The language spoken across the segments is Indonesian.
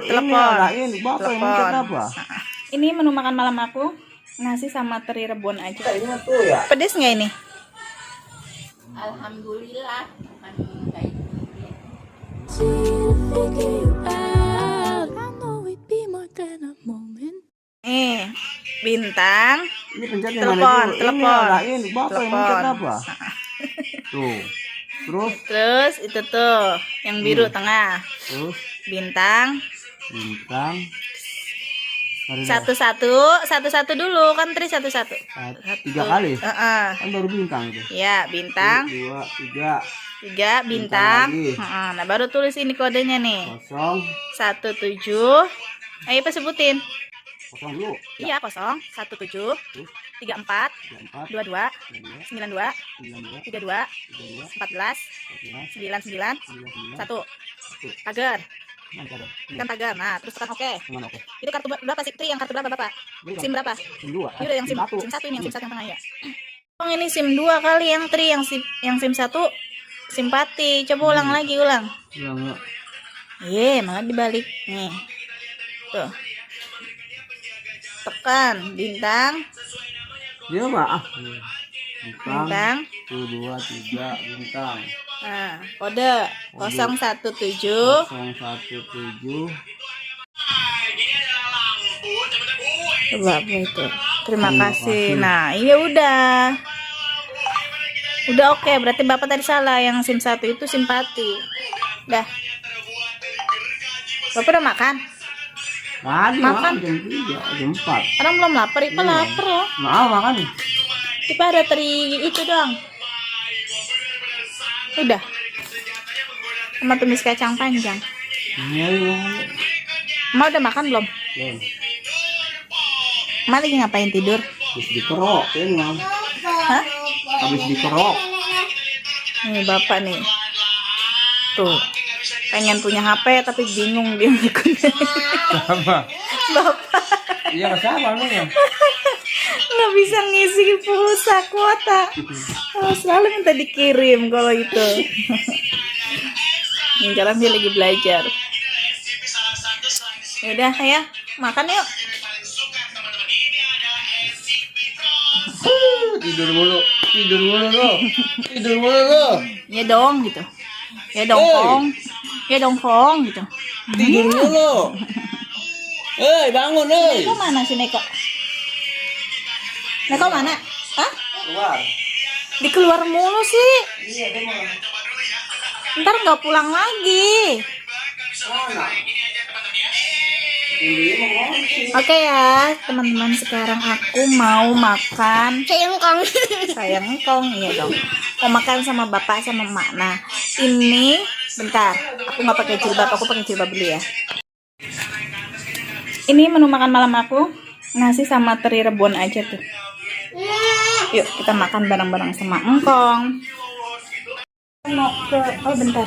Telepon. Ini menu makan malam aku, nasi sama teri rebon aja. Pedes nggak ini? Alhamdulillah. Bintang. Ini pencet yang Telepon, mana itu? telepon. Ini Bapak yang pencet apa? Tuh. Terus itu tuh yang biru tengah. Terus Bintang. Mari Satu-satu dulu kan teri satu-satu. 3 kali. Kan baru bintang itu. Ya, bintang. 2, 3. 3 bintang. lagi. Nah, baru tulis ini kodenya nih. 0, 17. Ayo Pak sebutin. 0 dulu. Iya, 0 17 34 22 92 32 14 99 1. Tagar. Kan tagar. Nah, terus tekan oke. Itu kartu berapa sih? Tri yang kartu berapa, Bapak? SIM berapa? SIM 2. Yaudah yang SIM 1 ini, yang SIM 1 yang tengah ya. Oh, ini SIM 2 kali yang Tri, yang SIM 1 simpati. Coba ulang lagi, ulang. Malah dibalik nih. Tuh. Tekan bintang. Dia apa? Bintang. 1 2 3 bintang. Nah, kode 017 017. Coba apa itu? Terima kasih. Nah, iya udah oke. Berarti Bapak tadi salah. Yang SIM 1 itu simpati. Dah. Bapak udah makan? Makan jam 3, jam 4. Orang belum lapar, Ipa lapar loh. Mau makan nih. Ipa ada teri itu doang. Udah. Sama tumis kacang panjang. Iya. Ma udah makan belum? Belum. Ma lagi ngapain, tidur? Habis dikerok, emang. Hah? Habis dikerok. Nih Bapak nih. Tuh. Pengen punya HP tapi bingung dia ngikutin. Sama. Bapak Iya, sama nih. nggak bisa ngisi pulsa kuota. Selalu minta dikirim kalau itu. Sekarang dia lagi belajar. Yaudah ya, makan yuk. Tidur mulu lo. Ya dong gitu. Ya dongkong gitu. Tidur mulu. Bangun, Neko mana si Neko? Neko mana? Hah? Keluar. Dikeluar mulu sih. Ntar nggak pulang lagi. Oke ya teman-teman, sekarang aku mau makan sayang engkong, iya dong. Mau makan sama bapak sama emak. Nah ini bentar, aku nggak pakai jilbab, aku pakai jilbab dulu ya. Ini menu makan malam aku, nasi sama teri rebon aja tuh. Yuk kita makan bareng-bareng sama engkong. Mau ke, bentar,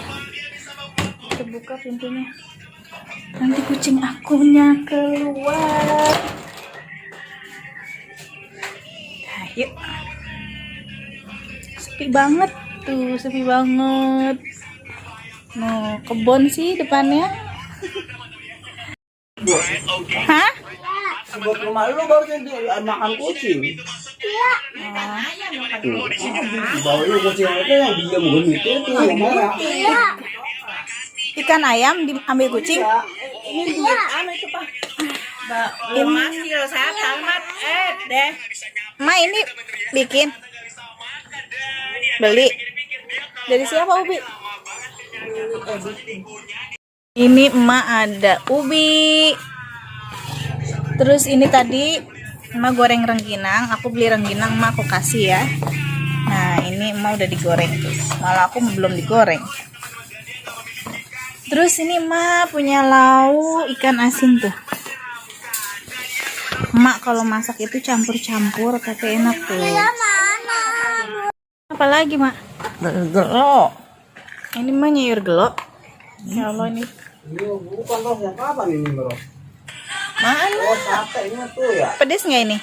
kita buka pintunya. Nanti kucing akunya keluar. Nah, yuk. Sepi banget tuh, sepi banget. Mau kebun sih depannya. Hah? Buat rumah lu baru makan kucing. Bawa lu kucing itu yang diam gitu tuh yang marah. Ikan ayam diambil kucing. Ini dia anu itu Pak. Ini loh saya tamat deh. Ma ini bikin beli dari siapa Ubi? Ini emak ada ubi. Terus ini tadi emak goreng rengginang. Aku beli rengginang, emak aku kasih ya. Nah ini emak udah digoreng tuh. Malah aku belum digoreng. Terus ini emak punya lauk ikan asin tuh. Emak kalau masak itu campur-campur tapi enak tuh. Apalagi mak? Gelo. Ini mah nyayur gelo. Ya Allah ini. Bukan loh, yang kapan ini bro? Mana? Oh sate ini tuh ya. Pedes nggak ini?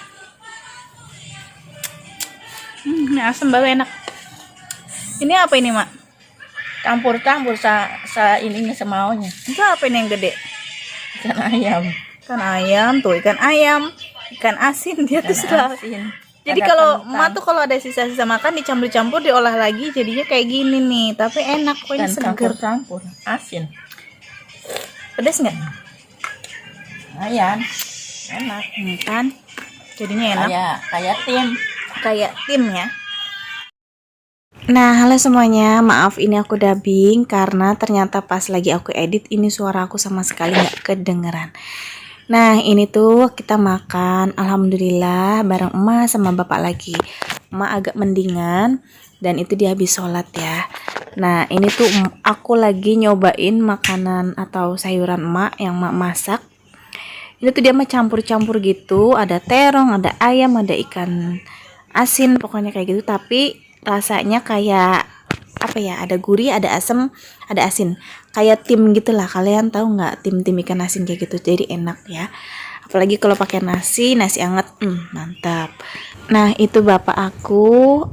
Ini asam baru enak. Ini apa ini mak? Campur sa ininya semaunya. Itu apa ini yang gede? Ikan ayam. Ikan ayam tuh, ikan ayam, ikan asin dia tuh sudah. Asin. Jadi Ada kalau kentang. emak tuh kalau ada sisa-sisa makan dicampur-campur diolah lagi jadinya kayak gini nih, tapi enak kok, ini Dan seger. campur-campur asin. Pedes nggak? Lumayan. Enak. Kan? Jadinya enak. Kayak tim. Kayak tim ya. Nah, halo semuanya, maaf ini aku dubbing karena ternyata pas lagi aku edit ini suara aku sama sekali nggak kedengeran. Nah, ini tuh kita makan, alhamdulillah bareng emak sama bapak lagi. Emak agak mendingan dan itu dia habis sholat ya. Nah, ini tuh aku lagi nyobain makanan atau sayuran emak yang emak masak. Ini tuh dia mah campur-campur gitu, ada terong, ada ayam, ada ikan asin, pokoknya kayak gitu, tapi rasanya kayak apa ya, ada gurih, ada asam, ada asin, kayak tim gitulah. Kalian tahu nggak tim ikan asin kayak gitu, jadi enak ya, apalagi kalau pakai nasi anget, mantap. Nah, itu bapak aku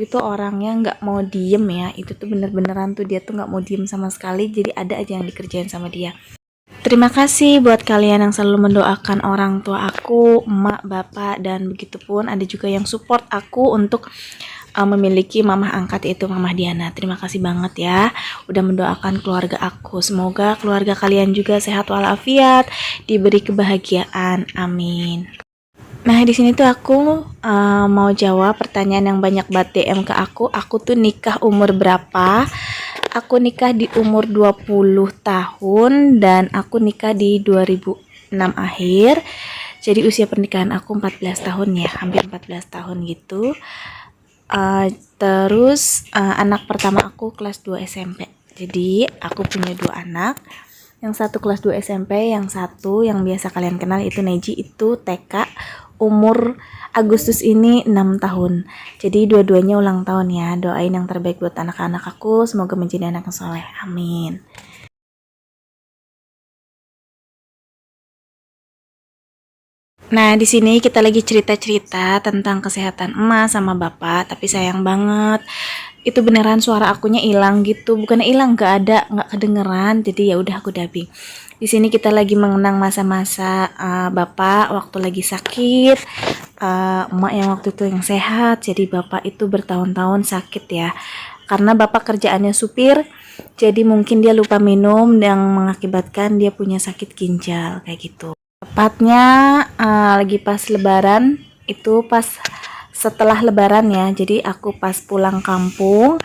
itu orangnya nggak mau diem ya, itu tuh bener-beneran tuh dia tuh nggak mau diem sama sekali, jadi ada aja yang dikerjain sama dia. Terima kasih buat kalian yang selalu mendoakan orang tua aku, emak, bapak, dan begitupun ada juga yang support aku untuk memiliki mamah angkat, yaitu Mamah Diana. Terima kasih banget ya udah mendoakan keluarga aku. Semoga keluarga kalian juga sehat walafiat, diberi kebahagiaan. Amin. Nah, di sini tuh aku mau jawab pertanyaan yang banyak banget DM ke aku. Aku tuh nikah umur berapa? Aku nikah di umur 20 tahun dan aku nikah di 2006 akhir. Jadi usia pernikahan aku 14 tahun ya, hampir 14 tahun gitu. Terus anak pertama aku kelas 2 SMP. Jadi aku punya 2 anak. Yang satu kelas 2 SMP, yang satu yang biasa kalian kenal itu Neji, itu TK, umur Agustus ini 6 tahun. Jadi dua-duanya ulang tahun ya. Doain yang terbaik buat anak-anak aku, semoga menjadi anak yang soleh. Amin. Nah, di sini kita lagi cerita-cerita tentang kesehatan emak sama bapak, tapi sayang banget itu beneran suara akunya hilang gitu. Bukannya hilang, nggak kedengeran. Jadi ya udah aku dubbing. Di sini kita lagi mengenang masa-masa bapak waktu lagi sakit, emak yang waktu itu yang sehat. Jadi bapak itu bertahun-tahun sakit ya. Karena bapak kerjaannya supir, jadi mungkin dia lupa minum yang mengakibatkan dia punya sakit ginjal kayak gitu. Tepatnya lagi pas lebaran, itu pas setelah lebaran ya. Jadi aku pas pulang kampung,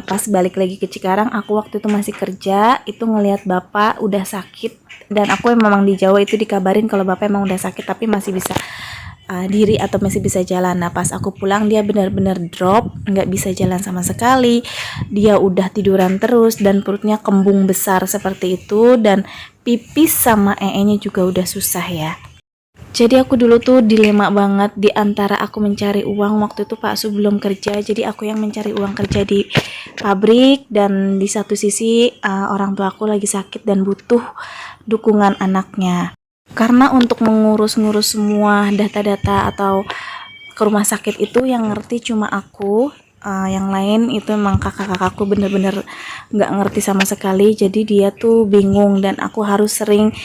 pas balik lagi ke Cikarang, aku waktu itu masih kerja, itu ngelihat bapak udah sakit. Dan aku memang di Jawa itu dikabarin kalau bapak emang udah sakit tapi masih bisa diri atau masih bisa jalan. Nah, pas aku pulang dia benar-benar drop, nggak bisa jalan sama sekali. Dia udah tiduran terus dan perutnya kembung besar seperti itu, dan pipis sama nya juga udah susah ya. Jadi aku dulu tuh dilema banget di antara aku mencari uang waktu itu Pak Su belum kerja, jadi aku yang mencari uang kerja di pabrik, dan di satu sisi orang tua aku lagi sakit dan butuh dukungan anaknya. Karena untuk mengurus-ngurus semua data-data atau ke rumah sakit itu yang ngerti cuma aku, yang lain itu emang kakak-kakakku bener-bener nggak ngerti sama sekali. Jadi dia tuh bingung dan aku harus sering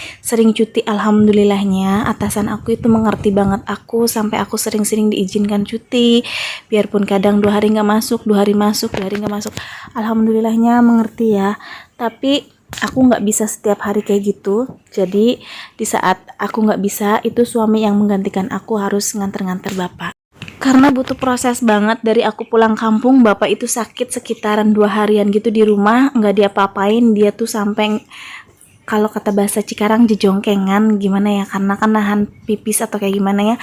cuti. Alhamdulillahnya atasan aku itu mengerti banget aku, sampai aku sering-sering diizinkan cuti, biarpun kadang 2 hari nggak masuk, 2 hari masuk, 2 hari nggak masuk. Alhamdulillahnya mengerti ya, tapi aku nggak bisa setiap hari kayak gitu. Jadi di saat aku nggak bisa, itu suami yang menggantikan aku harus nganter-nganter bapak. Karena butuh proses banget. Dari aku pulang kampung, bapak itu sakit sekitaran 2 harian gitu di rumah, nggak diapa-apain. Dia tuh sampai, kalau kata bahasa Cikarang, jejongkengan gimana ya, karena kan nahan pipis atau kayak gimana ya.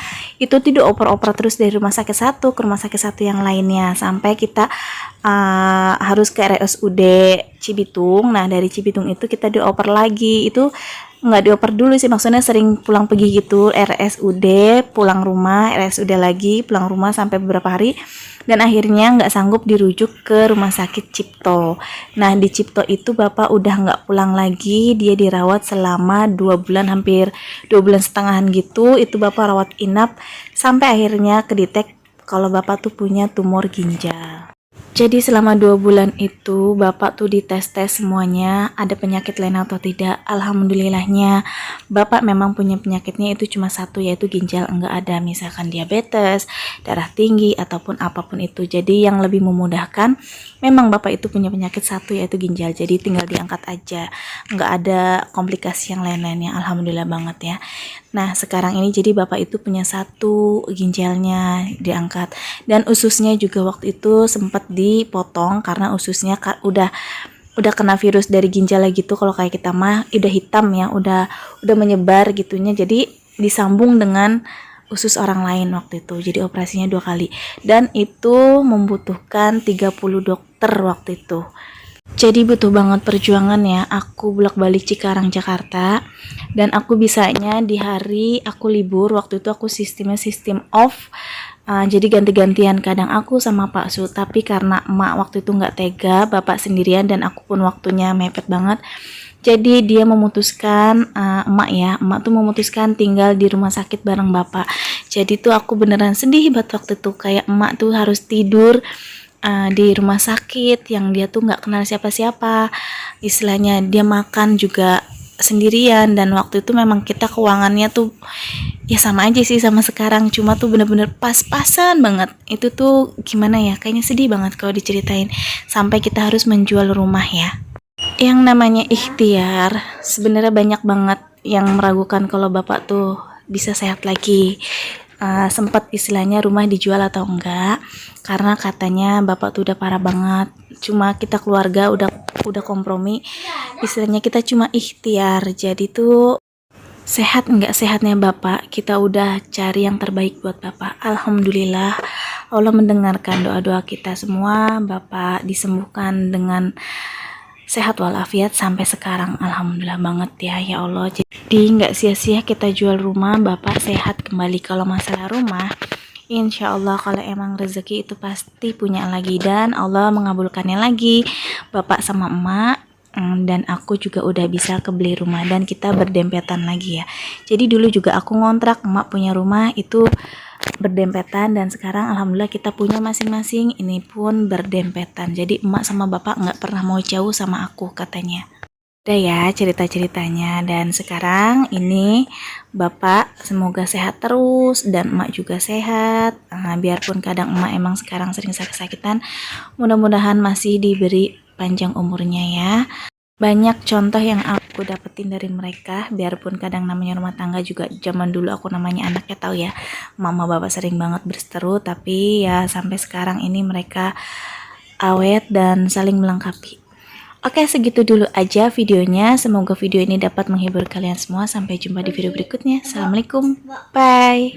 Itu tuh dioper-oper terus dari rumah sakit satu ke rumah sakit satu yang lainnya, sampai kita harus ke RSUD Cibitung. Nah, dari Cibitung itu kita dioper lagi. Itu nggak dioper dulu sih, maksudnya sering pulang pergi gitu, RSUD pulang rumah, RSUD lagi pulang rumah sampai beberapa hari, dan akhirnya nggak sanggup dirujuk ke rumah sakit Cipto. Nah, di Cipto itu bapak udah nggak pulang lagi, dia dirawat selama 2 bulan, hampir 2 bulan setengahan gitu. Itu bapak rawat inap sampai akhirnya kedetek kalau bapak tuh punya tumor ginjal. Jadi selama 2 bulan itu Bapak tuh dites-tes semuanya ada penyakit lain atau tidak. Alhamdulillahnya Bapak memang punya penyakitnya itu cuma satu, yaitu ginjal. Enggak ada misalkan diabetes, darah tinggi ataupun apapun itu. Jadi yang lebih memudahkan memang Bapak itu punya penyakit satu, yaitu ginjal. Jadi tinggal diangkat aja, enggak ada komplikasi yang lain-lainnya. Alhamdulillah banget ya. Nah sekarang ini jadi Bapak itu punya satu ginjalnya diangkat, dan ususnya juga waktu itu sempat dipotong karena ususnya udah kena virus dari ginjal gitu. Kalau kayak kita mah udah hitam ya, udah menyebar gitunya, jadi disambung dengan usus orang lain waktu itu. Jadi operasinya 2 kali dan itu membutuhkan 30 dokter waktu itu. Jadi butuh banget perjuangan ya. Aku bolak-balik Cikarang Jakarta, dan aku bisanya di hari aku libur. Waktu itu aku sistemnya sistem off, jadi ganti-gantian, kadang aku sama Pak Su. Tapi karena emak waktu itu nggak tega Bapak sendirian dan aku pun waktunya mepet banget, jadi dia memutuskan, emak tuh memutuskan tinggal di rumah sakit bareng Bapak. Jadi tuh aku beneran sedih banget waktu itu, kayak emak tuh harus tidur di rumah sakit yang dia tuh nggak kenal siapa-siapa. Istilahnya dia makan juga sendirian, dan waktu itu memang kita keuangannya tuh ya sama aja sih sama sekarang, cuma tuh bener-bener pas-pasan banget. Itu tuh gimana ya, kayaknya sedih banget kalau diceritain, sampai kita harus menjual rumah ya. Yang namanya ikhtiar sebenarnya banyak banget yang meragukan kalau Bapak tuh bisa sehat lagi. Sempat istilahnya rumah dijual atau enggak, karena katanya Bapak tuh udah parah banget. Cuma kita keluarga udah kompromi, istilahnya kita cuma ikhtiar. Jadi tuh sehat enggak sehatnya Bapak, kita udah cari yang terbaik buat Bapak. Alhamdulillah Allah mendengarkan doa-doa kita semua. Bapak disembuhkan dengan sehat walafiat sampai sekarang. Alhamdulillah banget ya, ya Allah. Jadi nggak sia-sia kita jual rumah, Bapak sehat kembali. Kalau masalah rumah, insya Allah kalau emang rezeki itu pasti punya lagi, dan Allah mengabulkannya lagi. Bapak sama emak dan aku juga udah bisa kebeli rumah, dan kita berdempetan lagi ya. Jadi dulu juga aku ngontrak, emak punya rumah itu berdempetan, dan sekarang alhamdulillah kita punya masing-masing, ini pun berdempetan. Jadi emak sama bapak nggak pernah mau jauh sama aku katanya. Udah ya cerita-ceritanya, dan sekarang ini bapak semoga sehat terus dan emak juga sehat. Biarpun kadang emak emang sekarang sering sakit-sakitan, mudah-mudahan masih diberi panjang umurnya ya. Banyak contoh yang aku dapetin dari mereka, biarpun kadang namanya rumah tangga juga zaman dulu aku namanya anaknya tahu ya, mama bapak sering banget berseteru, tapi ya sampai sekarang ini mereka awet dan saling melengkapi. Oke, segitu dulu aja videonya, semoga video ini dapat menghibur kalian semua. Sampai jumpa di video berikutnya. Assalamualaikum, bye.